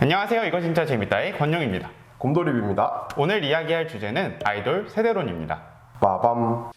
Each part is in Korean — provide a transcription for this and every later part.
안녕하세요. 이거 진짜 재밌다의 권용입니다. 곰돌이입니다. 오늘 이야기할 주제는 아이돌 세대론입니다. 빠밤.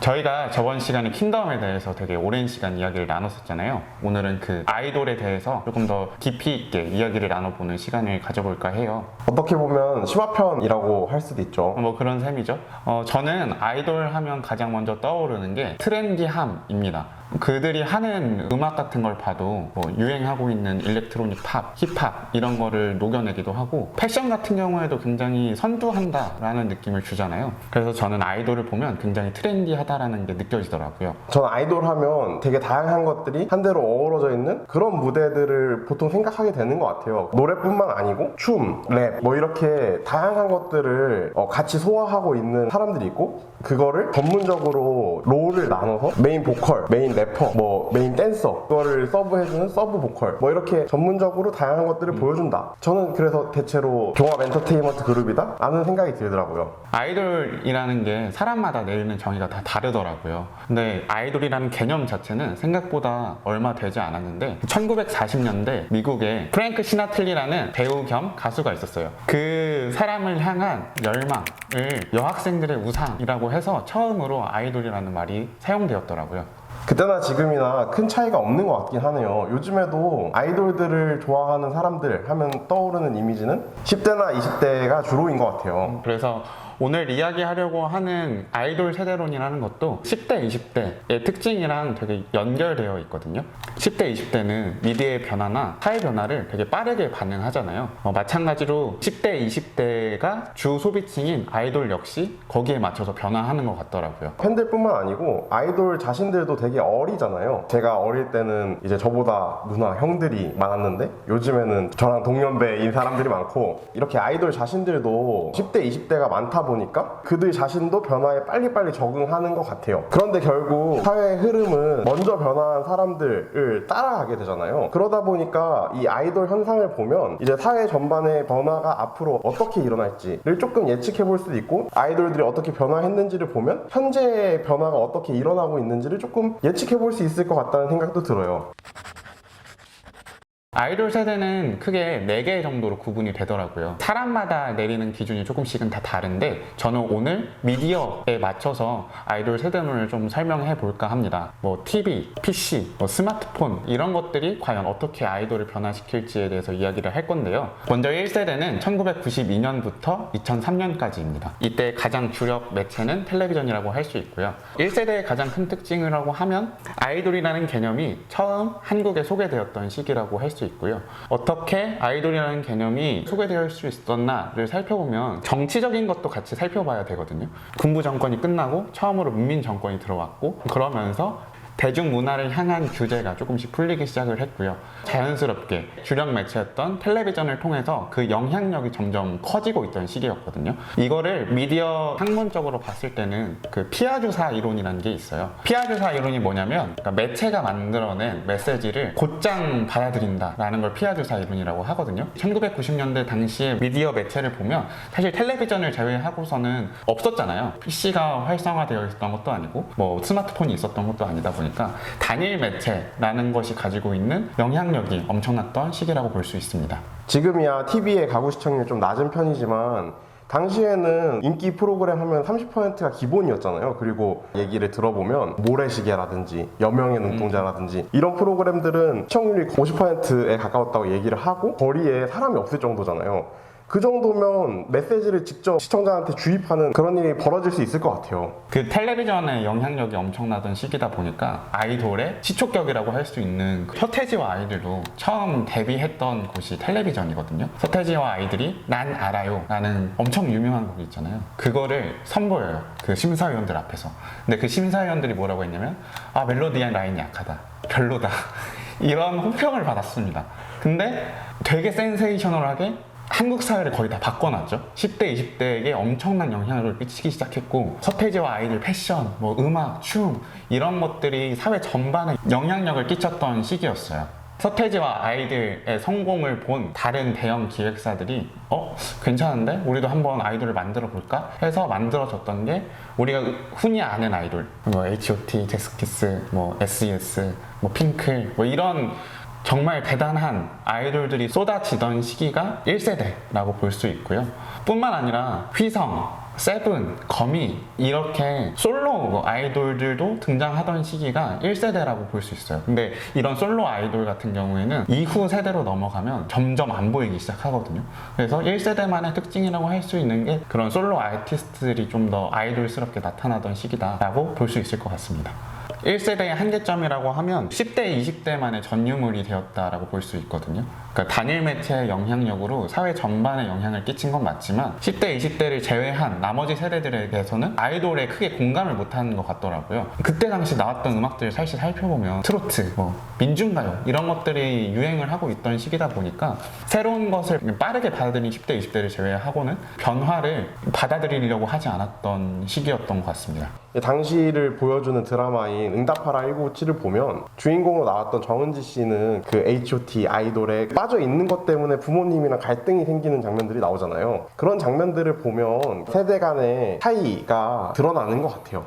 저희가 저번 시간에 킹덤에 대해서 되게 오랜 시간 이야기를 나눴었잖아요. 오늘은 그 아이돌에 대해서 조금 더 깊이 있게 이야기를 나눠보는 시간을 가져볼까 해요. 어떻게 보면 심화편이라고 할 수도 있죠. 뭐 그런 셈이죠. 저는 아이돌 하면 가장 먼저 떠오르는 게 트렌디함입니다. 그들이 하는 음악 같은 걸 봐도 뭐 유행하고 있는 일렉트로닉 팝, 힙합 이런 거를 녹여내기도 하고 패션 같은 경우에도 굉장히 선두한다라는 느낌을 주잖아요. 그래서 저는 아이돌을 보면 굉장히 트렌디하다라는 게 느껴지더라고요. 저는 아이돌 하면 되게 다양한 것들이 한데로 어우러져 있는 그런 무대들을 보통 생각하게 되는 것 같아요. 노래뿐만 아니고 춤, 랩 뭐 이렇게 다양한 것들을 같이 소화하고 있는 사람들이 있고 그거를 전문적으로 롤을 나눠서 메인 보컬, 메인 래퍼, 뭐 메인 댄서 그거를 서브해주는 서브 보컬 뭐 이렇게 전문적으로 다양한 것들을 보여준다. 저는 그래서 대체로 종합 엔터테인먼트 그룹이다 라는 생각이 들더라고요. 아이돌이라는 게 사람마다 내리는 정의가 다 다르더라고요. 근데 아이돌이라는 개념 자체는 생각보다 얼마 되지 않았는데 1940년대 미국에 프랭크 시나틀리라는 배우 겸 가수가 있었어요. 그 사람을 향한 열망을 여학생들의 우상이라고 해서 처음으로 아이돌이라는 말이 사용되었더라고요. 그때나 지금이나 큰 차이가 없는 것 같긴 하네요. 요즘에도 아이돌들을 좋아하는 사람들 하면 떠오르는 이미지는 10대나 20대가 주로인 것 같아요. 그래서 오늘 이야기하려고 하는 아이돌 세대론이라는 것도 10대, 20대의 특징이랑 되게 연결되어 있거든요. 10대, 20대는 미디어의 변화나 사회 변화를 되게 빠르게 반응하잖아요. 마찬가지로 10대, 20대가 주 소비층인 아이돌 역시 거기에 맞춰서 변화하는 것 같더라고요. 팬들뿐만 아니고 아이돌 자신들도 되게 어리잖아요. 제가 어릴 때는 이제 저보다 누나, 형들이 많았는데 요즘에는 저랑 동년배인 사람들이 많고 이렇게 아이돌 자신들도 10대, 20대가 많다 보니까 그들 자신도 변화에 빨리빨리 적응하는 것 같아요. 그런데 결국 사회의 흐름은 먼저 변화한 사람들을 따라가게 되잖아요. 그러다 보니까 이 아이돌 현상을 보면 이제 사회 전반의 변화가 앞으로 어떻게 일어날지를 조금 예측해 볼 수도 있고 아이돌들이 어떻게 변화했는지를 보면 현재의 변화가 어떻게 일어나고 있는지를 조금 예측해 볼 수 있을 것 같다는 생각도 들어요. 아이돌 세대는 크게 4개 정도로 구분이 되더라고요. 사람마다 내리는 기준이 조금씩은 다 다른데 저는 오늘 미디어에 맞춰서 아이돌 세대론을 좀 설명해 볼까 합니다. 뭐 TV, PC, 뭐 스마트폰 이런 것들이 과연 어떻게 아이돌을 변화시킬지에 대해서 이야기를 할 건데요. 먼저 1세대는 1992년부터 2003년까지입니다. 이때 가장 주력 매체는 텔레비전이라고 할 수 있고요. 1세대의 가장 큰 특징이라고 하면 아이돌이라는 개념이 처음 한국에 소개되었던 시기라고 할 수 있고요. 어떻게 아이돌이라는 개념이 소개될 수 있었나를 살펴보면 정치적인 것도 같이 살펴봐야 되거든요. 군부 정권이 끝나고 처음으로 문민 정권이 들어왔고 그러면서 대중문화를 향한 규제가 조금씩 풀리기 시작을 했고요. 자연스럽게 주력 매체였던 텔레비전을 통해서 그 영향력이 점점 커지고 있던 시기였거든요. 이거를 미디어 학문적으로 봤을 때는 그 피아주사 이론이라는 게 있어요. 피아주사 이론이 뭐냐면 그러니까 매체가 만들어낸 메시지를 곧장 받아들인다라는 걸 피아주사 이론이라고 하거든요. 1990년대 당시에 미디어 매체를 보면 사실 텔레비전을 제외하고서는 없었잖아요. PC가 활성화되어 있었던 것도 아니고 뭐 스마트폰이 있었던 것도 아니다 보니까 단일 매체라는 것이 가지고 있는 영향력이 엄청났던 시기라고 볼 수 있습니다. 지금이야 TV의 가구 시청률이 좀 낮은 편이지만 당시에는 인기 프로그램 하면 30%가 기본이었잖아요. 그리고 얘기를 들어보면 모래시계라든지 여명의 눈동자라든지 이런 프로그램들은 시청률이 50%에 가까웠다고 얘기를 하고 거리에 사람이 없을 정도잖아요. 그 정도면 메시지를 직접 시청자한테 주입하는 그런 일이 벌어질 수 있을 것 같아요. 그 텔레비전의 영향력이 엄청나던 시기다 보니까 아이돌의 시초격이라고 할 수 있는 그 서태지와 아이들도 처음 데뷔했던 곳이 텔레비전이거든요. 서태지와 아이들이 난 알아요 라는 엄청 유명한 곡이 있잖아요. 그거를 선보여요. 그 심사위원들 앞에서. 근데 그 심사위원들이 뭐라고 했냐면 아 멜로디한 라인이 약하다. 별로다. 이런 호평을 받았습니다. 근데 되게 센세이셔널하게 한국 사회를 거의 다 바꿔놨죠. 10대, 20대에게 엄청난 영향을 끼치기 시작했고 서태지와 아이들 패션, 뭐 음악, 춤 이런 것들이 사회 전반에 영향력을 끼쳤던 시기였어요. 서태지와 아이들의 성공을 본 다른 대형 기획사들이 괜찮은데? 우리도 한번 아이돌을 만들어 볼까? 해서 만들어졌던 게 우리가 흔히 아는 아이돌 뭐 H.O.T, 잭스키스, 뭐 S.E.S, 뭐 핑클 뭐 이런 정말 대단한 아이돌들이 쏟아지던 시기가 1세대라고 볼 수 있고요. 뿐만 아니라 휘성, 세븐, 거미 이렇게 솔로 아이돌들도 등장하던 시기가 1세대라고 볼 수 있어요. 근데 이런 솔로 아이돌 같은 경우에는 이후 세대로 넘어가면 점점 안 보이기 시작하거든요. 그래서 1세대만의 특징이라고 할 수 있는 게 그런 솔로 아티스트들이 좀 더 아이돌스럽게 나타나던 시기다라고 볼 수 있을 것 같습니다. 1세대의 한계점이라고 하면 10대, 20대만의 전유물이 되었다라고 볼 수 있거든요. 그러니까 단일 매체의 영향력으로 사회 전반에 영향을 끼친 건 맞지만 10대, 20대를 제외한 나머지 세대들에 대해서는 아이돌에 크게 공감을 못하는 것 같더라고요. 그때 당시 나왔던 음악들을 사실 살펴보면 트로트, 민중가요 이런 것들이 유행을 하고 있던 시기다 보니까 새로운 것을 빠르게 받아들인 10대, 20대를 제외하고는 변화를 받아들이려고 하지 않았던 시기였던 것 같습니다. 당시를 보여주는 드라마인 응답하라 1997을 보면 주인공으로 나왔던 정은지 씨는 그 H.O.T 아이돌에 빠져 있는 것 때문에 부모님이랑 갈등이 생기는 장면들이 나오잖아요. 그런 장면들을 보면 세대 간의 차이가 드러나는 것 같아요.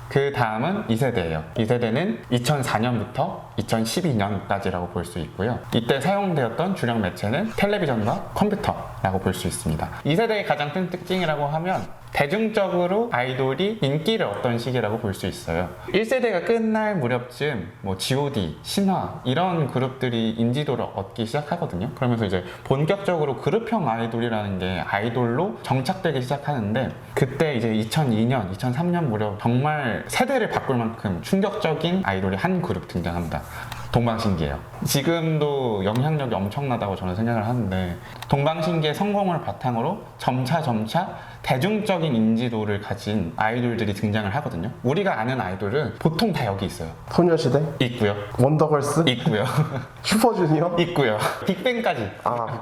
그 다음은 2세대예요. 2세대는 2004년부터 2012년까지라고 볼 수 있고요. 이때 사용되었던 주력 매체는 텔레비전과 컴퓨터라고 볼 수 있습니다. 2세대의 가장 큰 특징이라고 하면 대중적으로 아이돌이 인기를 얻던 시기라고 볼 수 있어요. 1세대가 끝날 무렵쯤 G.O.D, 신화 이런 그룹들이 인지도를 얻기 시작하거든요. 그러면서 이제 본격적으로 그룹형 아이돌이라는 게 아이돌로 정착되기 시작하는데 그때 이제 2002년, 2003년 무렵 정말 세대를 바꿀 만큼 충격적인 아이돌이 한 그룹 등장합니다. 동방신기예요. 지금도 영향력이 엄청나다고 저는 생각을 하는데 동방신기의 성공을 바탕으로 점차 대중적인 인지도를 가진 아이돌들이 등장을 하거든요. 우리가 아는 아이돌은 보통 다 여기 있어요. 소녀시대? 있고요. 원더걸스? 있고요. 슈퍼주니어? 있고요. 빅뱅까지.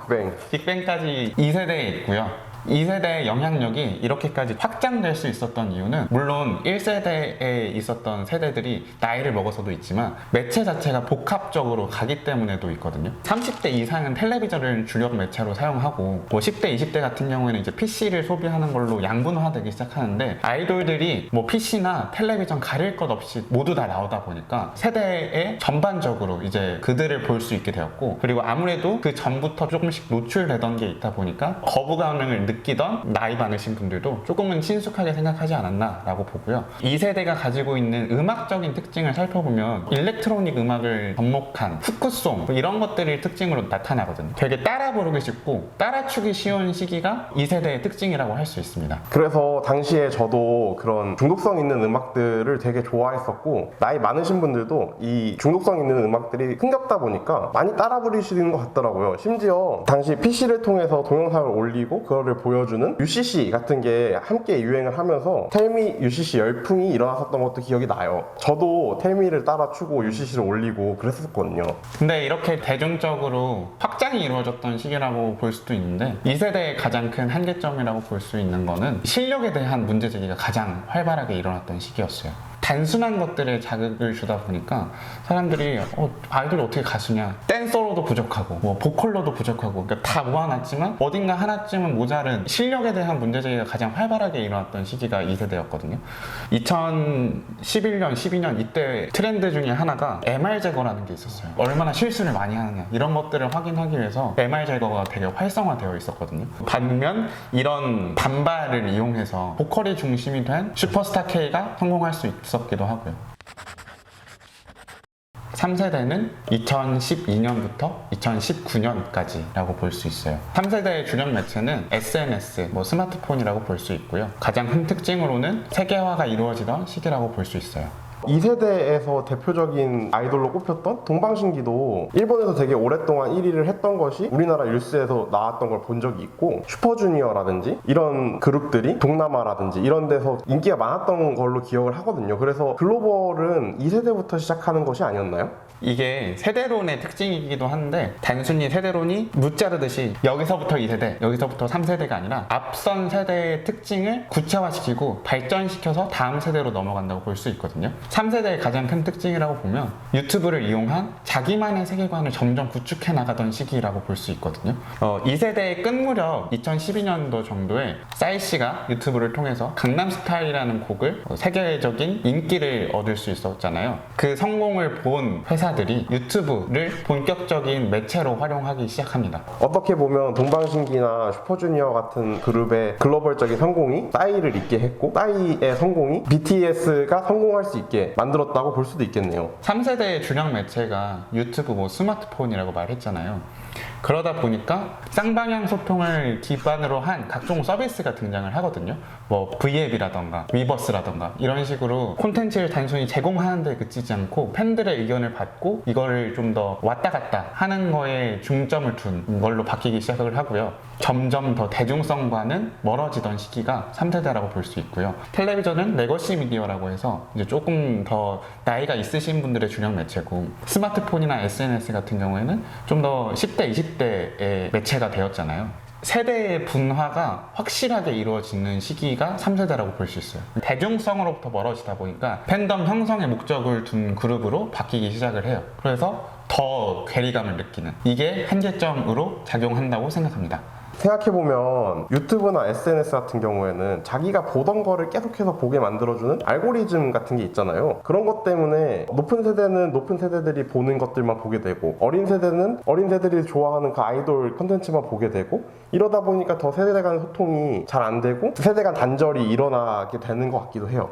빅뱅. 빅뱅까지 2세대에 있고요. 2세대의 영향력이 이렇게까지 확장될 수 있었던 이유는 물론 1세대에 있었던 세대들이 나이를 먹어서도 있지만 매체 자체가 복합적으로 가기 때문에도 있거든요. 30대 이상은 텔레비전을 주력 매체로 사용하고 10대, 20대 같은 경우에는 이제 PC를 소비하는 걸로 양분화되기 시작하는데 아이돌들이 PC나 텔레비전 가릴 것 없이 모두 다 나오다 보니까 세대에 전반적으로 이제 그들을 볼 수 있게 되었고 그리고 아무래도 그 전부터 조금씩 노출되던 게 있다 보니까 거부감을 느끼던 나이 많으신 분들도 조금은 친숙하게 생각하지 않았나 라고 보고요. 2세대가 가지고 있는 음악적인 특징을 살펴보면 일렉트로닉 음악을 접목한 후크송 이런 것들이 특징으로 나타나거든요. 되게 따라 부르기 쉽고 따라추기 쉬운 시기가 2세대의 특징이라고 할 수 있습니다. 그래서 당시에 저도 그런 중독성 있는 음악들을 되게 좋아했었고 나이 많으신 분들도 이 중독성 있는 음악들이 흥겹다 보니까 많이 따라 부르시는 것 같더라고요. 심지어 당시 PC를 통해서 동영상을 올리고 그거를 보여주는 UCC 같은 게 함께 유행을 하면서 텔미 UCC 열풍이 일어났었던 것도 기억이 나요. 저도 텔미를 따라 추고 UCC를 올리고 그랬었거든요. 근데 이렇게 대중적으로 확장이 이루어졌던 시기라고 볼 수도 있는데 2세대의 가장 큰 한계점이라고 볼 수 있는 거는 실력에 대한 문제제기가 가장 활발하게 일어났던 시기였어요. 단순한 것들에 자극을 주다 보니까 사람들이 아이돌이 어떻게 가수냐, 댄서로도 부족하고 보컬로도 부족하고 그러니까 다 모아놨지만 어딘가 하나쯤은 모자른 실력에 대한 문제제기가 가장 활발하게 일어났던 시기가 2세대였거든요. 2011년, 12년 이때 트렌드 중에 하나가 MR 제거라는 게 있었어요. 얼마나 실수를 많이 하느냐 이런 것들을 확인하기 위해서 MR 제거가 되게 활성화되어 있었거든요. 반면 이런 반발을 이용해서 보컬이 중심이 된 슈퍼스타 K가 성공할 수 있었기도 하고요. 3세대는 2012년부터 2019년까지라고 볼 수 있어요. 3세대의 주력 매체는 SNS, 스마트폰이라고 볼 수 있고요. 가장 큰 특징으로는 세계화가 이루어지던 시기라고 볼 수 있어요. 2세대에서 대표적인 아이돌로 꼽혔던 동방신기도 일본에서 되게 오랫동안 1위를 했던 것이 우리나라 뉴스에서 나왔던 걸 본 적이 있고 슈퍼주니어라든지 이런 그룹들이 동남아라든지 이런 데서 인기가 많았던 걸로 기억을 하거든요. 그래서 글로벌은 2세대부터 시작하는 것이 아니었나요? 이게 세대론의 특징이기도 한데 단순히 세대론이 무자르듯이 여기서부터 2세대, 여기서부터 3세대가 아니라 앞선 세대의 특징을 구체화시키고 발전시켜서 다음 세대로 넘어간다고 볼 수 있거든요. 3세대의 가장 큰 특징이라고 보면 유튜브를 이용한 자기만의 세계관을 점점 구축해 나가던 시기라고 볼 수 있거든요. 2세대의 끝 무렵 2012년도 정도에 싸이 씨가 유튜브를 통해서 강남스타일이라는 곡을 세계적인 인기를 얻을 수 있었잖아요. 그 성공을 본 회사들 회사들이 유튜브를 본격적인 매체로 활용하기 시작합니다. 어떻게 보면 동방신기나 슈퍼주니어 같은 그룹의 글로벌적인 성공이 싸이를 잇게 했고, 싸이의 성공이 BTS가 성공할 수 있게 만들었다고 볼 수도 있겠네요. 3세대의 주력 매체가 유튜브, 스마트폰이라고 말했잖아요. 그러다 보니까 쌍방향 소통을 기반으로 한 각종 서비스가 등장을 하거든요. V앱이라던가 위버스라던가 이런 식으로 콘텐츠를 단순히 제공하는 데 그치지 않고 팬들의 의견을 받고 이거를 좀 더 왔다 갔다 하는 거에 중점을 둔 걸로 바뀌기 시작을 하고요. 점점 더 대중성과는 멀어지던 시기가 3세대라고 볼 수 있고요. 텔레비전은 레거시 미디어라고 해서 이제 조금 더 나이가 있으신 분들의 주력 매체고, 스마트폰이나 SNS 같은 경우에는 좀 더 10대, 20대의 매체가 되었잖아요. 세대의 분화가 확실하게 이루어지는 시기가 3세대라고 볼 수 있어요. 대중성으로부터 멀어지다 보니까 팬덤 형성의 목적을 둔 그룹으로 바뀌기 시작을 해요. 그래서 더 괴리감을 느끼는, 이게 한계점으로 작용한다고 생각합니다. 생각해보면 유튜브나 SNS 같은 경우에는 자기가 보던 거를 계속해서 보게 만들어주는 알고리즘 같은 게 있잖아요. 그런 것 때문에 높은 세대는 높은 세대들이 보는 것들만 보게 되고, 어린 세대는 어린 세대들이 좋아하는 그 아이돌 컨텐츠만 보게 되고, 이러다 보니까 더 세대 간 소통이 잘 안 되고 세대 간 단절이 일어나게 되는 것 같기도 해요.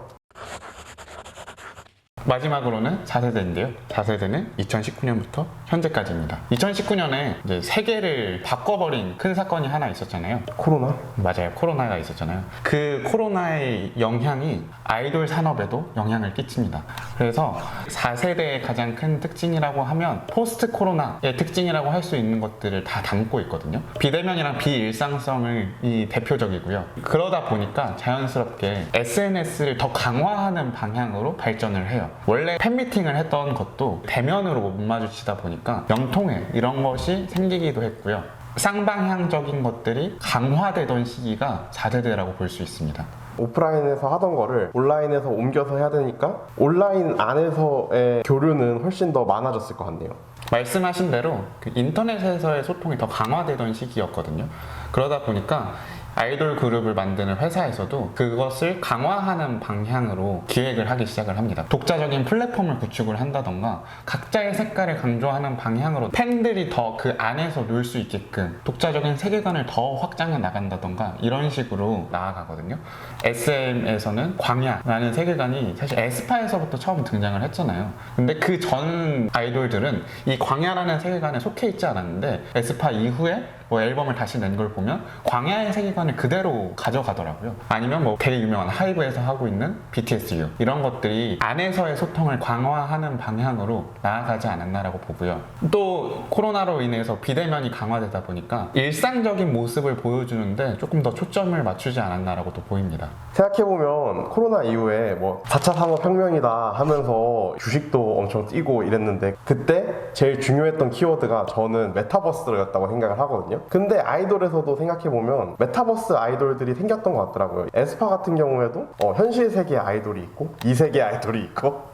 마지막으로는 4세대인데요. 4세대는 2019년부터 현재까지입니다. 2019년에 이제 세계를 바꿔버린 큰 사건이 하나 있었잖아요. 코로나? 맞아요. 코로나가 있었잖아요. 그 코로나의 영향이 아이돌 산업에도 영향을 끼칩니다. 그래서 4세대의 가장 큰 특징이라고 하면 포스트 코로나의 특징이라고 할 수 있는 것들을 다 담고 있거든요. 비대면이랑 비일상성이 대표적이고요. 그러다 보니까 자연스럽게 SNS를 더 강화하는 방향으로 발전을 해요. 원래 팬미팅을 했던 것도 대면으로 못 마주치다 보니까 영통회 이런 것이 생기기도 했고요. 쌍방향적인 것들이 강화되던 시기가 4세대라고 볼 수 있습니다. 오프라인에서 하던 거를 온라인에서 옮겨서 해야 되니까 온라인 안에서의 교류는 훨씬 더 많아졌을 것 같네요. 말씀하신 대로 그 인터넷에서의 소통이 더 강화되던 시기였거든요. 그러다 보니까 아이돌 그룹을 만드는 회사에서도 그것을 강화하는 방향으로 기획을 하기 시작을 합니다. 독자적인 플랫폼을 구축을 한다던가 각자의 색깔을 강조하는 방향으로 팬들이 더 그 안에서 놀 수 있게끔 독자적인 세계관을 더 확장해 나간다던가 이런 식으로 나아가거든요. SM에서는 광야라는 세계관이 사실 에스파에서부터 처음 등장을 했잖아요. 근데 그 전 아이돌들은 이 광야라는 세계관에 속해 있지 않았는데 에스파 이후에 앨범을 다시 낸 걸 보면 광야의 세계관을 그대로 가져가더라고요. 아니면 되게 유명한 하이브에서 하고 있는 BTSU 이런 것들이 안에서의 소통을 강화하는 방향으로 나아가지 않았나라고 보고요. 또 코로나로 인해서 비대면이 강화되다 보니까 일상적인 모습을 보여주는데 조금 더 초점을 맞추지 않았나라고도 보입니다. 생각해보면 코로나 이후에 4차 산업혁명이다 하면서 주식도 엄청 뛰고 이랬는데, 그때 제일 중요했던 키워드가 저는 메타버스였다고 생각을 하거든요. 근데 아이돌에서도 생각해보면 메타버스 아이돌들이 생겼던 것 같더라고요. 에스파 같은 경우에도 현실 세계 아이돌이 있고 이 세계 아이돌이 있고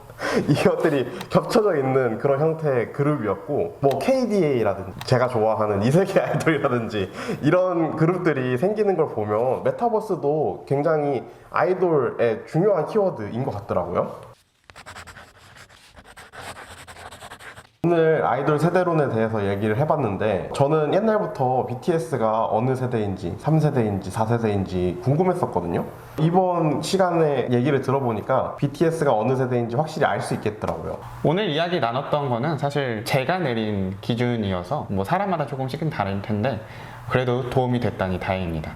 이것들이 겹쳐져 있는 그런 형태의 그룹이었고, KDA라든지 제가 좋아하는 이세계 아이돌이라든지 이런 그룹들이 생기는 걸 보면 메타버스도 굉장히 아이돌의 중요한 키워드인 것 같더라고요. 오늘 아이돌 세대론에 대해서 얘기를 해봤는데, 저는 옛날부터 BTS가 어느 세대인지 3세대인지 4세대인지 궁금했었거든요. 이번 시간에 얘기를 들어보니까 BTS가 어느 세대인지 확실히 알 수 있겠더라고요. 오늘 이야기 나눴던 거는 사실 제가 내린 기준이어서 사람마다 조금씩은 다를 텐데 그래도 도움이 됐다니 다행입니다.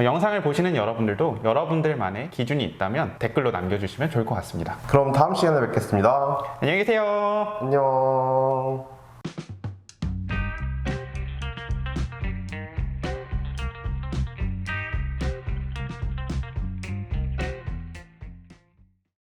영상을 보시는 여러분들도 여러분들만의 기준이 있다면 댓글로 남겨주시면 좋을 것 같습니다. 그럼 다음 시간에 뵙겠습니다. 안녕히 계세요. 안녕.